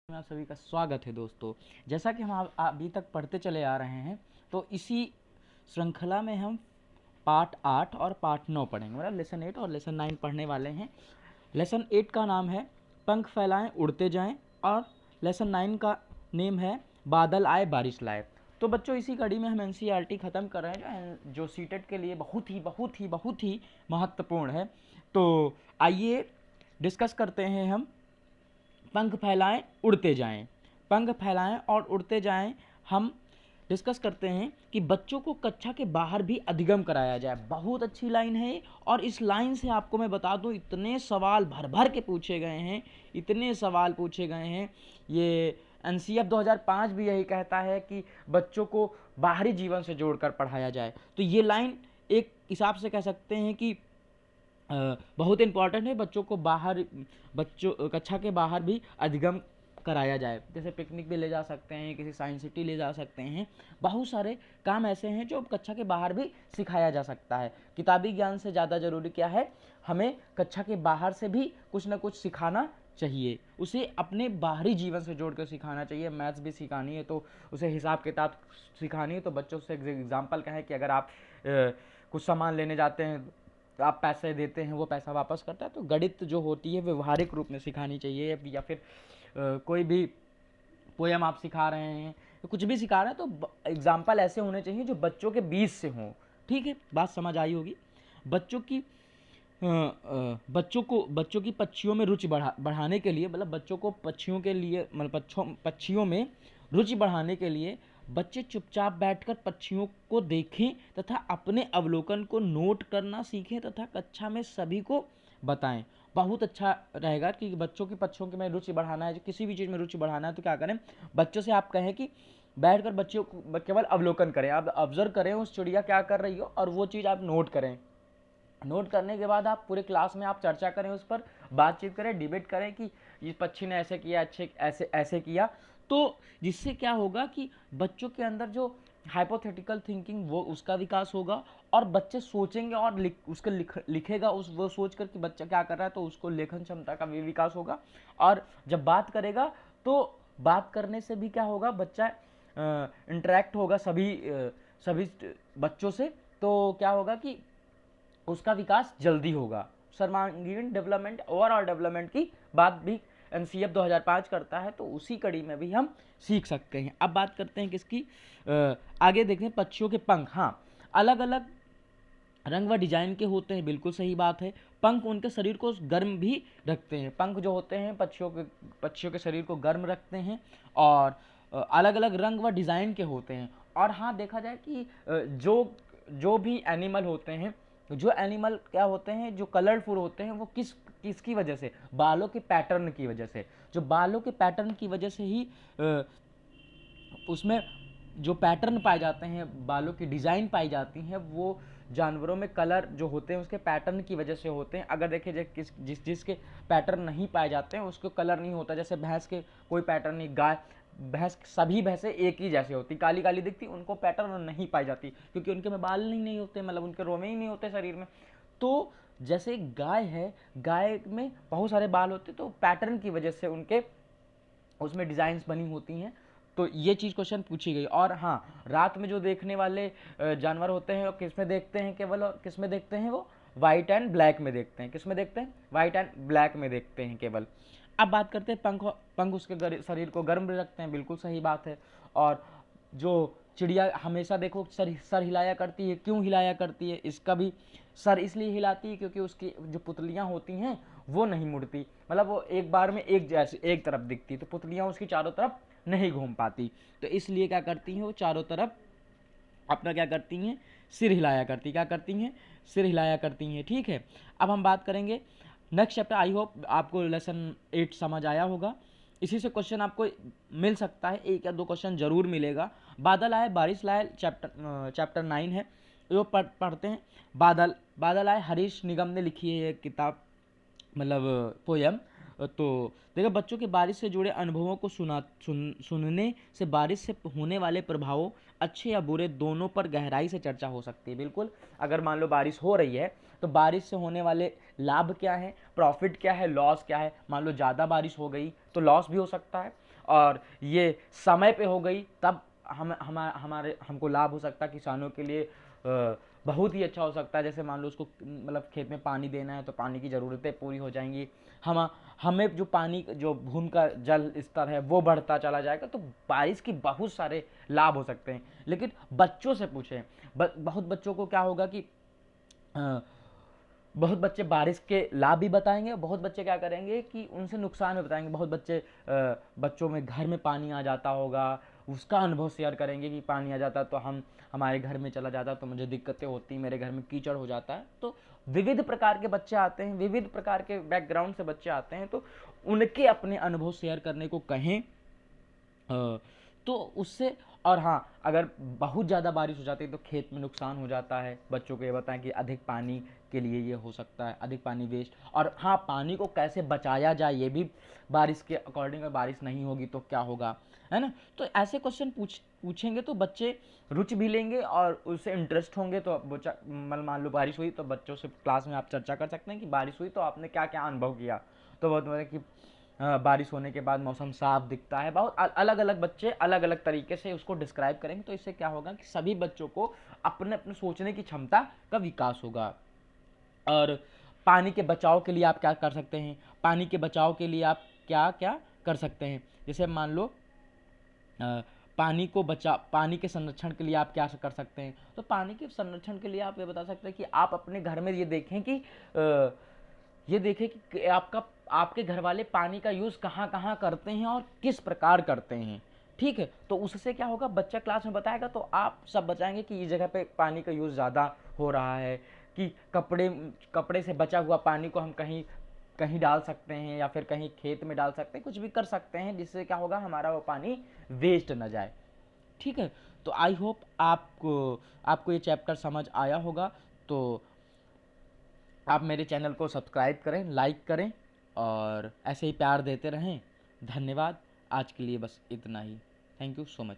में आप सभी का स्वागत है दोस्तों। जैसा कि हम अभी तक पढ़ते चले आ रहे हैं, तो इसी श्रृंखला में हम पार्ट 8 और पार्ट 9 पढ़ेंगे, मतलब लेसन 8 और लेसन 9 पढ़ने वाले हैं। लेसन 8 का नाम है पंख फैलाएं उड़ते जाएं और लेसन 9 का नेम है बादल आए बारिश लाए। तो बच्चों, इसी कड़ी में हम एनसीईआरटी ख़त्म कर रहे हैं जो सीटेट के लिए बहुत ही महत्वपूर्ण है। तो आइए डिस्कस करते हैं हम। पंख फैलाएं उड़ते जाएं, पंख फैलाएं और उड़ते जाएं। हम डिस्कस करते हैं कि बच्चों को कक्षा के बाहर भी अधिगम कराया जाए। बहुत अच्छी लाइन है और इस लाइन से आपको मैं बता दूं, इतने सवाल भर भर के पूछे गए हैं, इतने सवाल पूछे गए हैं। ये एनसीएफ 2005 भी यही कहता है कि बच्चों को बाहरी जीवन से जोड़कर पढ़ाया जाए। तो ये लाइन एक हिसाब से कह सकते हैं कि बहुत इंपॉर्टेंट है। बच्चों को बाहर, बच्चों कक्षा के बाहर भी अधिगम कराया जाए। जैसे पिकनिक भी ले जा सकते हैं, किसी साइंस सिटी ले जा सकते हैं। बहुत सारे काम ऐसे हैं जो कक्षा के बाहर भी सिखाया जा सकता है। किताबी ज्ञान से ज़्यादा ज़रूरी क्या है, हमें कक्षा के बाहर से भी कुछ ना कुछ सिखाना चाहिए। उसे अपने बाहरी जीवन से जोड़ कर सिखाना चाहिए। मैथ्स भी सिखानी है तो उसे हिसाब किताब सिखानी है, तो बच्चों से एग्जाम्पल का है कि अगर आप कुछ सामान लेने जाते हैं, आप पैसे देते हैं, वो पैसा वापस करता है, तो गणित जो होती है व्यवहारिक रूप में सिखानी चाहिए। या फिर कोई भी पोयम आप सिखा रहे हैं, कुछ भी सिखा रहे हैं, तो एग्जाम्पल ऐसे होने चाहिए जो बच्चों के बीच से हों। ठीक है, बात समझ आई होगी। बच्चों की बच्चों की पक्षियों में रुचि बढ़ाने के लिए, मतलब बच्चों को पक्षियों के लिए, मतलब पक्षियों में रुचि बढ़ाने के लिए बच्चे चुपचाप बैठकर पक्षियों को देखें तथा अपने अवलोकन को नोट करना सीखें तथा कक्षा में सभी को बताएं। बहुत अच्छा रहेगा कि बच्चों की पक्षियों की में रुचि बढ़ाना है, किसी भी चीज़ में रुचि बढ़ाना है, तो क्या करें, बच्चों से आप कहें कि बैठकर बच्चों को केवल अवलोकन करें, आप ऑब्जर्व करें उस चिड़िया क्या कर रही हो, और वो चीज़ आप नोट करें। नोट करने के बाद आप पूरे क्लास में आप चर्चा करें, उस पर बातचीत करें, डिबेट करें कि ये पक्षी ने ऐसे किया, अच्छे ऐसे ऐसे किया। तो जिससे क्या होगा कि बच्चों के अंदर जो हाइपोथेटिकल थिंकिंग वो उसका विकास होगा, और बच्चे सोचेंगे और लिखेगा उस वो सोच कर कि बच्चा क्या कर रहा है, तो उसको लेखन क्षमता का भी विकास होगा। और जब बात करेगा तो बात करने से भी क्या होगा, बच्चा इंटरेक्ट होगा सभी बच्चों से, तो क्या होगा कि उसका विकास जल्दी होगा। सर्वांगीण डेवलपमेंट, ओवरऑल डेवलपमेंट की बात भी एनसीएफ 2005 करता है, तो उसी कड़ी में भी हम सीख सकते हैं। अब बात करते हैं किसकी, आगे देखते हैं पक्षियों के पंख। हाँ, अलग अलग रंग व डिजाइन के होते हैं, बिल्कुल सही बात है। पंख उनके शरीर को गर्म भी रखते हैं। पंख जो होते हैं पक्षियों के शरीर को गर्म रखते हैं, और अलग अलग रंग व डिज़ाइन के होते हैं। और हाँ, देखा जाए कि जो भी एनिमल होते हैं, जो एनिमल क्या होते हैं, जो कलरफुल होते हैं, वो किसकी वजह से, बालों के पैटर्न की वजह से। जो बालों के पैटर्न की वजह से ही उसमें जो पैटर्न पाए जाते हैं, बालों की डिज़ाइन पाई जाती हैं, वो जानवरों में कलर जो होते हैं उसके पैटर्न की वजह से होते हैं। अगर देखें जिसके पैटर्न नहीं पाए जाते हैं उसको कलर नहीं होता। जैसे भैंस के कोई पैटर्न नहीं, भैंस, सभी भैंसें एक ही जैसे होती, काली काली दिखती, उनको पैटर्न नहीं पाई जाती क्योंकि उनके में बाल नहीं होते, मतलब उनके रोमे ही नहीं होते शरीर में। तो जैसे गाय है, गाय में बहुत सारे बाल होते, तो पैटर्न की वजह से उनके उसमें डिज़ाइंस बनी होती हैं। तो ये चीज़ क्वेश्चन पूछी गई। और हाँ, रात में जो देखने वाले जानवर होते हैं वो किस में देखते हैं केवल, और किस में देखते हैं, वो वाइट एंड ब्लैक में देखते हैं। किस में देखते हैं, वाइट एंड ब्लैक में देखते हैं केवल। अब बात करते हैं पंख उसके शरीर को गर्म रखते हैं, बिल्कुल सही बात है। और जो चिड़िया हमेशा देखो सर हिलाया करती है, क्यों हिलाया करती है, इसका भी सर इसलिए हिलाती है क्योंकि उसकी जो पुतलियाँ होती हैं वो नहीं मुड़ती, मतलब वो एक बार में एक तरफ दिखती, तो पुतलियाँ उसकी चारों तरफ नहीं घूम पाती, तो इसलिए क्या करती हैं, वो चारों तरफ अपना क्या करती हैं, सिर हिलाया करती, क्या करती हैं, सिर हिलाया करती हैं। ठीक है, अब हम बात करेंगे नेक्स्ट चैप्टर। आई होप आपको लेसन 8 समझ आया होगा। इसी से क्वेश्चन आपको मिल सकता है, एक या दो क्वेश्चन जरूर मिलेगा। बादल आए बारिश लाए चैप्टर 9 है, जो पढ़ते हैं। बादल आए, हरीश निगम ने लिखी है ये किताब, मतलब पोयम। तो देखिए, बच्चों के बारिश से जुड़े अनुभवों को सुनने से बारिश से होने वाले प्रभावों, अच्छे या बुरे, दोनों पर गहराई से चर्चा हो सकती है। बिल्कुल, अगर मान लो बारिश हो रही है तो बारिश से होने वाले लाभ क्या है, प्रॉफिट क्या है, लॉस क्या है। मान लो ज़्यादा बारिश हो गई तो लॉस भी हो सकता है, और ये समय पे हो गई तब हमारे हमको लाभ हो सकता है। किसानों के लिए बहुत ही अच्छा हो सकता है। जैसे मान लो उसको मतलब खेत में पानी देना है तो पानी की ज़रूरतें पूरी हो जाएंगी। हमें जो पानी, जो भूमि का जल स्तर है वो बढ़ता चला जाएगा। तो बारिश की बहुत सारे लाभ हो सकते हैं। लेकिन बच्चों से पूछें, बहुत बच्चों को क्या होगा कि अ, बहुत बच्चे बारिश के लाभ भी बताएंगे, बहुत बच्चे क्या करेंगे कि उनसे नुकसान भी बताएंगे। बहुत बच्चे बच्चों में घर में पानी आ जाता होगा, उसका अनुभव शेयर करेंगे कि पानी आ जाता तो हमारे घर में चला जाता तो मुझे दिक्कतें होती, मेरे घर में कीचड़ हो जाता है। तो विविध प्रकार के बच्चे आते हैं, विविध प्रकार के बैकग्राउंड से बच्चे आते हैं, तो उनके अपने अनुभव शेयर करने को कहें। तो उससे, और हाँ, अगर बहुत ज़्यादा बारिश हो जाती है तो खेत में नुकसान हो जाता है। बच्चों को ये बताएं कि अधिक पानी के लिए ये हो सकता है, अधिक पानी वेस्ट, और हाँ, पानी को कैसे बचाया जाए ये भी बारिश के अकॉर्डिंग। अगर बारिश नहीं होगी तो क्या होगा, है ना। तो ऐसे क्वेश्चन पूछेंगे तो बच्चे रुचि भी लेंगे और उससे इंटरेस्ट होंगे। तो बच्चा मान लो बारिश हुई तो बच्चों से क्लास में आप चर्चा कर सकते हैं कि बारिश हुई तो आपने क्या क्या अनुभव किया। तो बहुत मतलब कि बारिश होने के बाद मौसम साफ दिखता है। बहुत अलग अलग बच्चे अलग अलग तरीके से उसको डिस्क्राइब करेंगे। तो इससे क्या होगा कि सभी बच्चों को अपने अपने सोचने की क्षमता का विकास होगा। और पानी के बचाव के लिए आप क्या कर सकते हैं, पानी के बचाव के लिए आप क्या क्या कर सकते हैं। जैसे मान लो पानी के संरक्षण के लिए आप क्या कर सकते हैं। तो पानी के संरक्षण के लिए आप ये बता सकते हैं कि आप अपने घर में ये देखें कि आपके घर वाले पानी का यूज़ कहाँ कहाँ करते हैं और किस प्रकार करते हैं। ठीक है, तो उससे क्या होगा, बच्चा क्लास में बताएगा तो आप सब बताएंगे कि इस जगह पे पानी का यूज़ ज़्यादा हो रहा है, कि कपड़े से बचा हुआ पानी को हम कहीं कहीं डाल सकते हैं, या फिर कहीं खेत में डाल सकते हैं, कुछ भी कर सकते हैं जिससे क्या होगा, हमारा वो पानी वेस्ट ना जाए। ठीक है, तो आई होप आपको ये चैप्टर समझ आया होगा। तो आप मेरे चैनल को सब्सक्राइब करें, लाइक करें, और ऐसे ही प्यार देते रहें। धन्यवाद। आज के लिए बस इतना ही। Thank you so much.